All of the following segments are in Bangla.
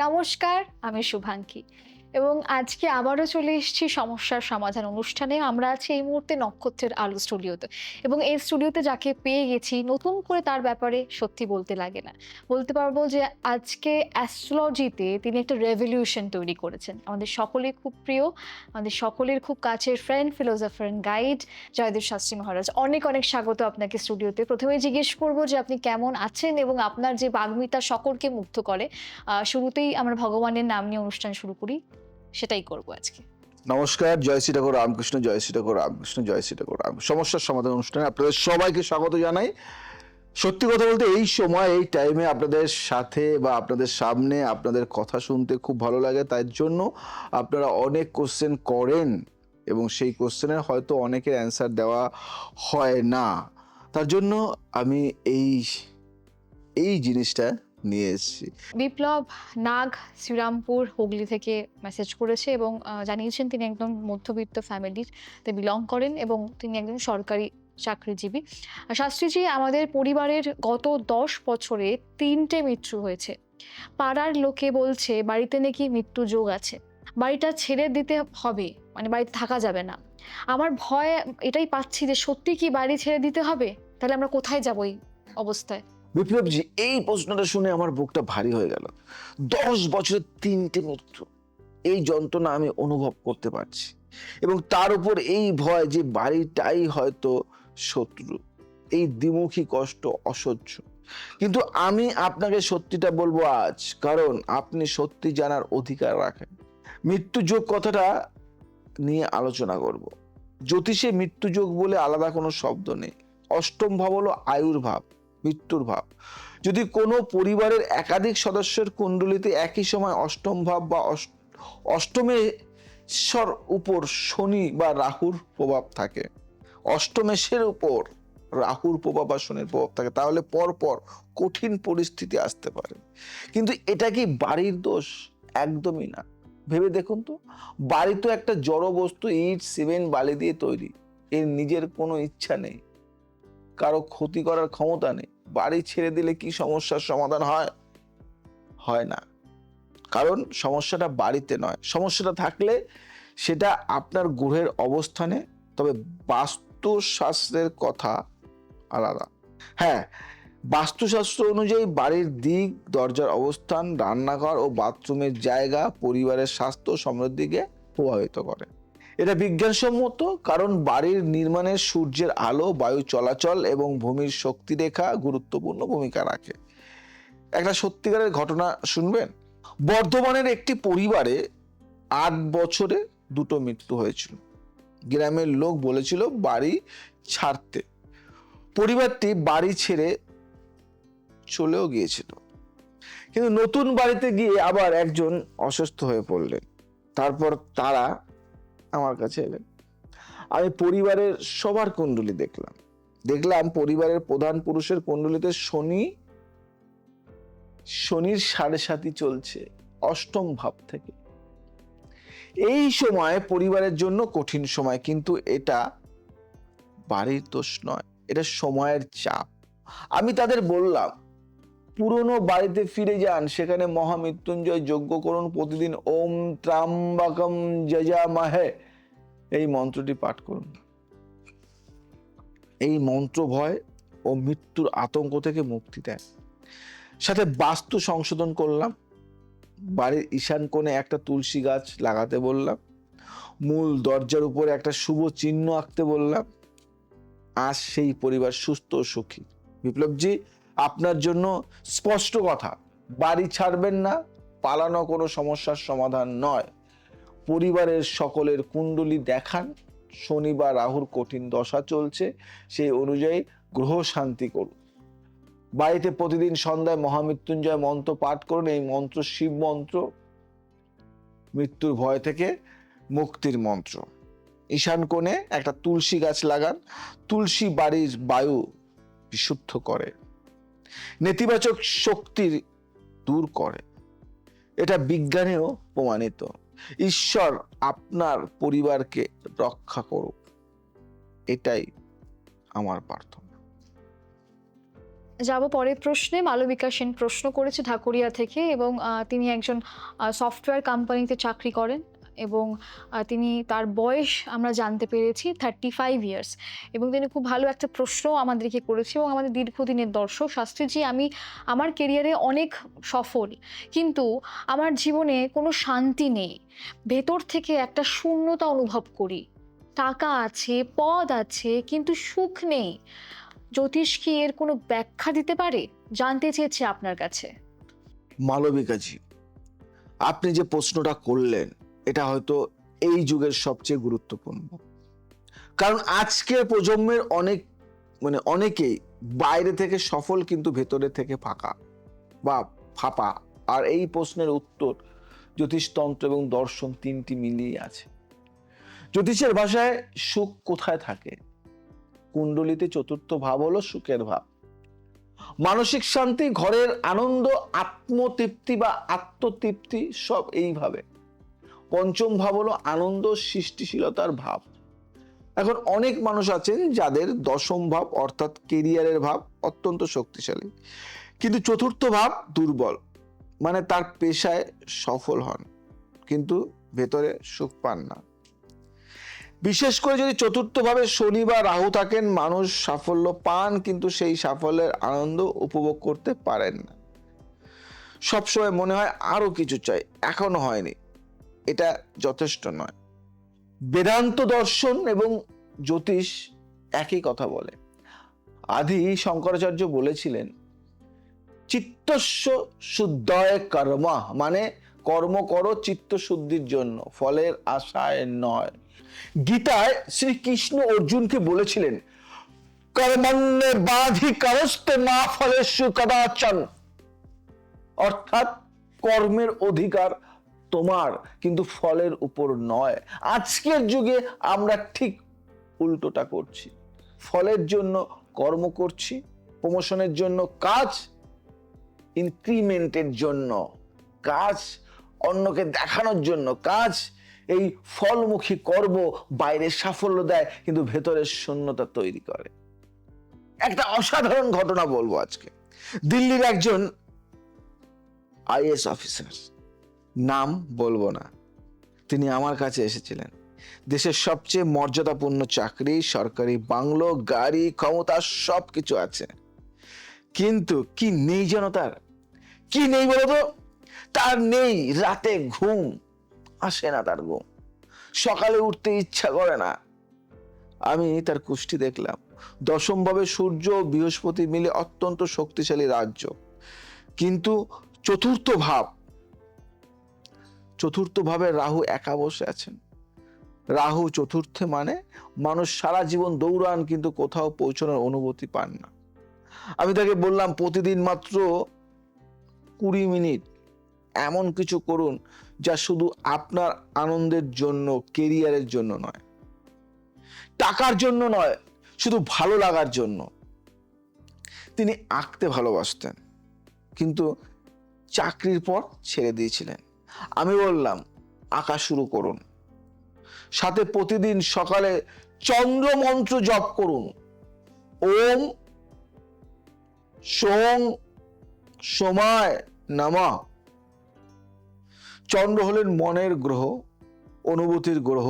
নমস্কার, আমি শুভাঙ্কী এবং আজকে আবারও চলে এসেছি সমস্যার সমাধান অনুষ্ঠানে। আমরা আছি এই মুহূর্তে নক্ষত্রের আলো স্টুডিওতে এবং এই স্টুডিওতে যাকে পেয়ে গেছি নতুন করে তার ব্যাপারে সত্যি বলতে লাগে না। বলতে পারবো যে আজকে অ্যাস্ট্রোলজিতে তিনি একটা রেভলিউশন তৈরি করেছেন। আমাদের সকলের খুব প্রিয়, আমাদের সকলের খুব কাছের friend, philosopher and guide Joydev Shastri Maharaj. অনেক অনেক স্বাগত আপনাকে স্টুডিওতে। প্রথমেই জিজ্ঞেস করবো যে আপনি কেমন আছেন এবং আপনার যে বাগ্মিতা সকলকে মুগ্ধ করে। শুরুতেই আমরা ভগবানের নাম নিয়ে অনুষ্ঠান শুরু করি, সেটাই করব আজকে। নমস্কার, জয় শ্রী ঠাকুর রামকৃষ্ণ, জয় শ্রী ঠাকুর রামকৃষ্ণ, জয় শ্রী ঠাকুর রাম। সমস্যার সমাধান অনুষ্ঠানে আপনাদের সবাইকে স্বাগত জানাই। সত্যি কথা বলতে এই সময় এই টাইমে আপনাদের সাথে বা আপনাদের সামনে আপনাদের কথা শুনতে খুব ভালো লাগে, তাই জন্য আপনারা অনেক কোশ্চেন করেন এবং সেই কোশ্চেনের হয়তো অনেকের অ্যান্সার দেওয়া হয় না। তার জন্য আমি এই জিনিসটা নিয়ে এসেছি। বিপ্লব নাগ শ্রীরামপুর হুগলি থেকে মেসেজ করেছে এবং জানিয়েছেন তিনি একদম মধ্যবিত্ত ফ্যামিলিতে বিলং করেন এবং তিনি একজন সরকারি চাকরিজীবী। শাস্ত্রীজি, আমাদের পরিবারের গত 10 বছরে 3টে মৃত্যু হয়েছে। পাড়ার লোকে বলছে বাড়িতে নাকি মৃত্যু যোগ আছে, বাড়িটা ছেড়ে দিতে হবে, মানে বাড়িতে থাকা যাবে না। আমার ভয় এটাই পাচ্ছি যে সত্যি কি বাড়ি ছেড়ে দিতে হবে? তাহলে আমরা কোথায় যাবো এই অবস্থায়? বিপ্লবজি, এই প্রশ্নটা শুনে আমার বুকটা ভারী হয়ে গেল। 10 বছরের 3টে মৃত্যু, এই যন্ত্রণা আমি অনুভব করতে পারছি এবং তার উপর এই ভয় যে বাড়িটাই হয়তো শত্রু। এই দ্বিমুখী কষ্ট অসহ্য। কিন্তু আমি আপনাকে সত্যিটা বলবো আজ, কারণ আপনি সত্যি জানার অধিকার রাখেন। মৃত্যুযোগ কথাটা নিয়ে আলোচনা করব। জ্যোতিষে মৃত্যুযোগ বলে আলাদা কোনো শব্দ নেই। অষ্টম ভাব হলো আয়ুর ভাব, মৃত্যুর ভাব। যদি কোনো পরিবারের একাধিক সদস্যের কুণ্ডলিতে একই সময় অষ্টম ভাব বা অষ্টমেশ্বর উপর শনি বা রাহুর প্রভাব থাকে, অষ্টমেশের উপর রাহুর প্রভাব বা শনির প্রভাব থাকে, তাহলে পরপর কঠিন পরিস্থিতি আসতে পারে। কিন্তু এটা কি বাড়ির দোষ? একদমই না। ভেবে দেখুন তো, বাড়ি তো একটা জড় বস্তু, ইট সিমেন্ট বালি দিয়ে তৈরি। এর নিজের কোনো ইচ্ছা নেই, কারো ক্ষতি করার ক্ষমতা নেই। বাড়ি ছেড়ে দিলে কি সমস্যার সমাধান হয়? হয় না। কারণ সমস্যাটা বাড়িতে নয়, সমস্যাটা থাকলে সেটা আপনার গ্রহের অবস্থানে। তবে বাস্তুশাস্ত্রের কথা আলাদা। হ্যাঁ, বাস্তুশাস্ত্র অনুযায়ী বাড়ির দিক, দরজার অবস্থান, রান্নাঘর ও বাথরুমের জায়গা পরিবারের স্বাস্থ্য সমৃদ্ধিকে প্রভাবিত করে। এটা বিজ্ঞানসম্মত, কারণ বাড়ির নির্মাণে সূর্যের আলো, বায়ু চলাচল এবং ভূমির শক্তিরেখা গুরুত্বপূর্ণ ভূমিকা রাখে। একটা সত্যিকারের ঘটনা শুনবেন। বর্ধমানের একটি পরিবারে 8 বছরে 2টো মৃত্যু হয়েছিল। গ্রামের লোক বলেছিল বাড়ি ছাড়তে। পরিবারটি বাড়ি ছেড়ে চলেও গিয়েছিল, কিন্তু নতুন বাড়িতে গিয়ে আবার একজন অসুস্থ হয়ে পড়লেন। তারপর তারা আমার কাছে এলেন। আমি পরিবারের সবার কুণ্ডলী দেখলাম পরিবারের প্রধান পুরুষের কুণ্ডলীতে শনির 7.5 চলছে অষ্টম ভাব থেকে। এই সময় পরিবারের জন্য কঠিন সময়, কিন্তু এটা বাড়ির দোষ নয়, এটা সময়ের চাপ। আমি তাদের বললাম, পুরনো বাড়িতে ফিরে যান, সেখানে মহামৃত্যুঞ্জয় যজ্ঞ করুন, প্রতিদিন ওম ত্রাম্বাকম যজামহে এই মন্ত্রটি পাঠ করুন। এই মন্ত্র ভয় ও মৃত্যুর আতঙ্ক থেকে মুক্তি দেয়। সাথে বাস্তু সংশোধন করলাম। বাড়ির ঈশান কোণে একটা তুলসী গাছ লাগাতে বললাম। মূল দরজার উপরে একটা শুভ চিহ্ন আঁকতে বললাম। আজ সেই পরিবার সুস্থ ও সুখী। বিপ্লবজি, আপনার জন্য স্পষ্ট কথা, বাড়ি ছাড়বেন না। পালানো কোনো সমস্যার সমাধান নয়। পরিবারের সকলের কুণ্ডলী দেখান। শনি বা রাহুর কঠিন দশা চলছে, সেই অনুযায়ী গ্রহ শান্তি করুন। বাড়িতে প্রতিদিন সন্ধ্যায় মহামৃত্যুঞ্জয় মন্ত্র পাঠ করুন। এই মন্ত্র শিব মন্ত্র, মৃত্যুর ভয় থেকে মুক্তির মন্ত্র। ঈশান কোণে একটা তুলসী গাছ লাগান। তুলসী বাড়ির বায়ু বিশুদ্ধ করে, নেতিবাচক শক্তি দূর করে। এটা বিজ্ঞানেও প্রমাণিত। ঈশ্বর আপনার পরিবারকে রক্ষা করুক, এটাই আমার প্রার্থনা। যাব পরের প্রশ্নে। মালবিকা সেন প্রশ্ন করেছে ঢাকুরিয়া থেকে এবং তিনি একজন সফটওয়্যার কোম্পানিতে চাকরি করেন এবং তিনি তার বয়স আমরা জানতে পেরেছি 35 ইয়ার্স এবং তিনি খুব ভালো একটা প্রশ্ন আমাদেরকে করেছে এবং আমাদের দীর্ঘদিনের দর্শক। শাস্ত্রীজি, আমি আমার কেরিয়ারে অনেক সফল, কিন্তু আমার জীবনে কোনো শান্তি নেই। ভেতর থেকে একটা শূন্যতা অনুভব করি। টাকা আছে, পদ আছে, কিন্তু সুখ নেই। জ্যোতিষ কি এর কোনো ব্যাখ্যা দিতে পারে? জানতে চেয়েছি আপনার কাছে। মালবিকাজি, আপনি যে প্রশ্নটা করলেন এটা হয়তো এই যুগের সবচেয়ে গুরুত্বপূর্ণ, কারণ আজকের প্রজন্মের অনেকেই বাইরে থেকে সফল কিন্তু ভেতরে থেকে ফাঁকা বা ফাঁপা। আর এই প্রশ্নের উত্তর জ্যোতিষতন্ত্র এবং দর্শন তিনটি মিলিয়ে আছে। জ্যোতিষের ভাষায় সুখ কোথায় থাকে? কুণ্ডলিতে চতুর্থ ভাব হলো সুখের ভাব। মানসিক শান্তি, ঘরের আনন্দ, আত্মতৃপ্তি বা আত্মতৃপ্তি সব এইভাবে। পঞ্চম ভাব হলো আনন্দ, সৃষ্টিশীলতার ভাব। এখন অনেক মানুষ আছেন যাদের দশম ভাব অর্থাৎ কেরিয়ারের ভাব অত্যন্ত শক্তিশালী, কিন্তু চতুর্থ ভাব দুর্বল, মানে তার পেশায় সফল হন কিন্তু ভেতরে সুখ পান না। বিশেষ করে যদি চতুর্থ ভাবে শনি বা রাহু থাকেন, মানুষ সাফল্য পান কিন্তু সেই সাফল্যের আনন্দ উপভোগ করতে পারেন না। সবসময় মনে হয় আরো কিছু চাই, এখনো হয়নি। এটা যথেষ্ট নয়। বেদান্ত দর্শন এবং জ্যোতিষ একই কথা বলে। আদি শঙ্করাচার্য বলেছিলেন, চিত্তস্য শুদ্ধয় কর্ম, মানে কর্ম করো চিত্ত শুদ্ধির জন্য, ফলের আশায় নয়। গীতায় শ্রীকৃষ্ণ অর্জুনকে বলেছিলেন, কর্মণ্যে বাধি করস্তে মা ফলেষু কদাচন, অর্থাৎ কর্মের অধিকার তোমার, কিন্তু ফলের উপর নয়। আজকের যুগে আমরা ঠিক উল্টোটা করছি। ফলের জন্য কর্ম করছি, প্রমোশনের জন্য কাজ, ইনক্রিমেন্টের জন্য কাজ, অন্যকে দেখানোর জন্য কাজ। এই ফলমুখী কর্ম বাইরে সাফল্য দেয় কিন্তু ভেতরের শূন্যতা তৈরি করে। একটা অসাধারণ ঘটনা বলবো আজকে। দিল্লির একজন আইএএস অফিসার, নাম বলবো না, তিনি আমার কাছে এসেছিলেন। দেশের সবচেয়ে মর্যাদাপূর্ণ চাকরি, সরকারি বাংলো, গাড়ি, ক্ষমতা সবকিছু আছে, কিন্তু কি নেই যেন তার? কি নেই বলতো? তার নেই রাতে ঘুম। আসে না তার ঘুম, সকালে উঠতে ইচ্ছা করে না। আমি তার কুষ্টি দেখলাম। দশম ভাবে সূর্য ও বৃহস্পতি মিলে অত্যন্ত শক্তিশালী রাজ্য, কিন্তু চতুর্থ ভাবে রাহু একা বসে আছেন। রাহু চতুর্থে মানে মানুষ সারা জীবন দৌড়ান কিন্তু কোথাও পৌঁছানোর অনুভূতি পান না। আমি তাকে বললাম, প্রতিদিন মাত্র 20 মিনিট এমন কিছু করুন যা শুধু আপনার আনন্দের জন্য, কেরিয়ারের জন্য নয়, টাকার জন্য নয়, শুধু ভালো লাগার জন্য। তিনি আঁকতে ভালোবাসতেন কিন্তু চাকরির পর ছেড়ে দিয়েছিলেন। আমি বললাম, আঁকা শুরু করুন, সাথে প্রতিদিন সকালে চন্দ্র মন্ত্র জপ করুন। ওম সোম সোমায় নমঃ। চন্দ্র হলেন মনের গ্রহ, অনুভূতির গ্রহ।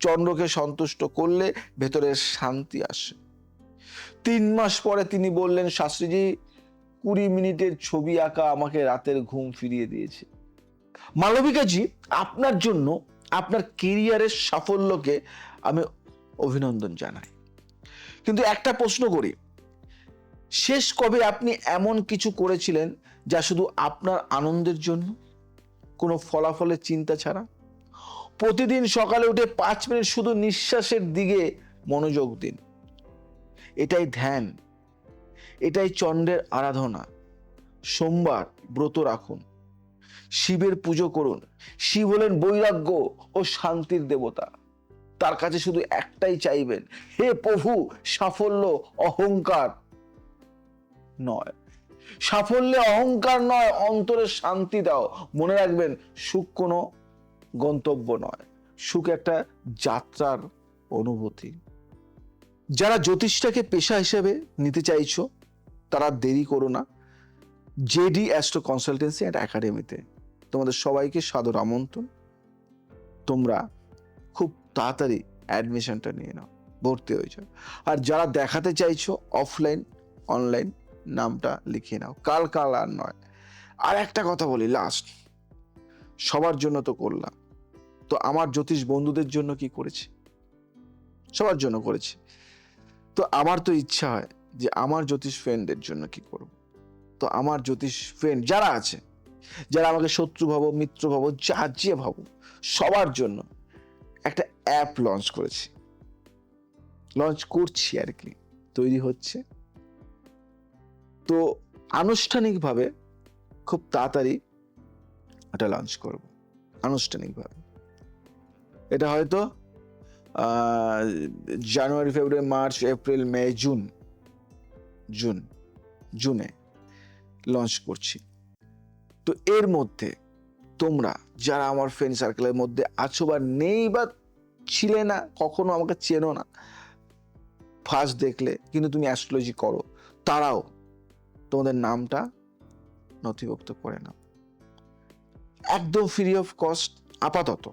চন্দ্রকে সন্তুষ্ট করলে ভেতরের শান্তি আসে। 3 মাস পরে তিনি বললেন, শাস্ত্রীজি, 20 মিনিটের ছবি আঁকা আমাকে রাতের ঘুম ফিরিয়ে দিয়েছে। মালবিকাজি, আপনার জন্য আপনার কেরিয়ারের সাফল্যকে আমি অভিনন্দন জানাই, কিন্তু একটা প্রশ্ন করি, শেষ কবে আপনি এমন কিছু করেছিলেন যা শুধু আপনার আনন্দের জন্য, কোনো ফলাফলের চিন্তা ছাড়া? প্রতিদিন সকালে উঠে 5 মিনিট শুধু নিঃশ্বাসের দিকে মনোযোগ দিন। এটাই ধ্যান, এটাই চন্দ্রের আরাধনা। সোমবার ব্রত রাখুন, শিবের পুজো করুন। শিব হলেন বৈরাগ্য ও শান্তির দেবতা। তার কাছে শুধু একটাই চাইবেন, হে প্রভু, সাফল্য অহংকার নয়, সাফল্যে অহংকার নয়, অন্তরের শান্তি দাও। মনে রাখবেন, সুখ কোনো গন্তব্য নয়, সুখ একটা যাত্রার অনুভূতি। যারা জ্যোতিষটাকে পেশা হিসেবে নিতে চাইছো, তারা দেরি করো না। জেডি অ্যাস্ট্রো কনসালটেন্সি অ্যান্ড একাডেমিতে তোমাদের সবাইকে সাদর আমন্ত্রণ। তোমরা খুব তাড়াতাড়ি অ্যাডমিশনটা নিয়ে নাও, ভর্তি হয়ে যাও। আর যারা দেখাতে চাইছো অফলাইন অনলাইন, নামটা লিখিয়ে নাও, কাল কাল আর নয়। আর একটা কথা বলি লাস্ট, সবার জন্য তো করলাম, তো আমার জ্যোতিষ বন্ধুদের জন্য কি করেছি? সবার জন্য করেছি। তো আমার তো ইচ্ছা হয় যে আমার জ্যোতিষ ফ্রেন্ডদের জন্য কি করব। তো আমার জ্যোতিষ ফ্রেন্ড যারা আছে, যারা আমাকে শত্রু ভাবো, মিত্র ভাবো, যা যে ভাবো, সবার জন্য একটা অ্যাপ লঞ্চ করেছি, লঞ্চ করছি আর কি, তৈরি হচ্ছে। তো আনুষ্ঠানিকভাবে খুব তাড়াতাড়ি এটা লঞ্চ করব, আনুষ্ঠানিকভাবে। এটা হয়তো জানুয়ারি, ফেব্রুয়ারি, মার্চ, এপ্রিল, মে, জুনে লঞ্চ করছি। তো এর মধ্যে তোমরা যারা আমার ফ্রেন্ড সার্কেলের মধ্যে আছো বা নেই, বা ছিলে না, কখনো আমাকে চেনো না, ফার্স্ট দেখলে কিন্তু তুমি অ্যাস্ট্রোলজি করো, তারাও তোমাদের নামটা নথিভুক্ত করে নাও, একদম ফ্রি অফ কস্ট, আপাতত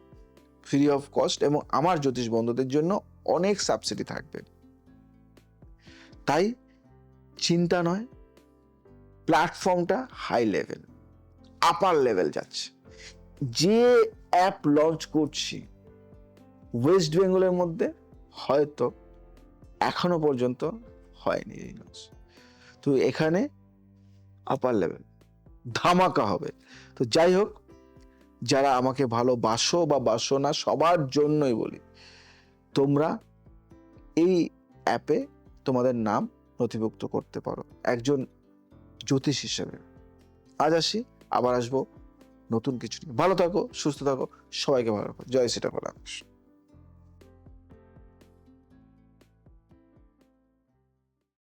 ফ্রি অফ কস্ট। এবং আমার জ্যোতিষ বন্ধুদের জন্য অনেক সাবসিডি থাকবে। তাই চিন্তা নয়, প্ল্যাটফর্মটা হাই লেভেল, আপার লেভেল যাচ্ছে। যে অ্যাপ লঞ্চ করছি ওয়েস্ট বেঙ্গলের মধ্যে হয়তো এখনো পর্যন্ত হয়নি এই লঞ্চ। তো এখানে আপার লেভেল ধামাকা হবে। তো যাই হোক, যারা আমাকে ভালোবাসো বা বাসো না, সবার জন্যই বলি, তোমরা এই অ্যাপে তোমাদের নাম নথিভুক্ত করতে পারো একজন জ্যোতিষ হিসেবে। আজ আসি, আবার আসবো নতুন কিছু নিয়ে। ভালো থাকো, সুস্থ থাকো, সবাইকে ভালো রাখো। জয় শ্রীরাম।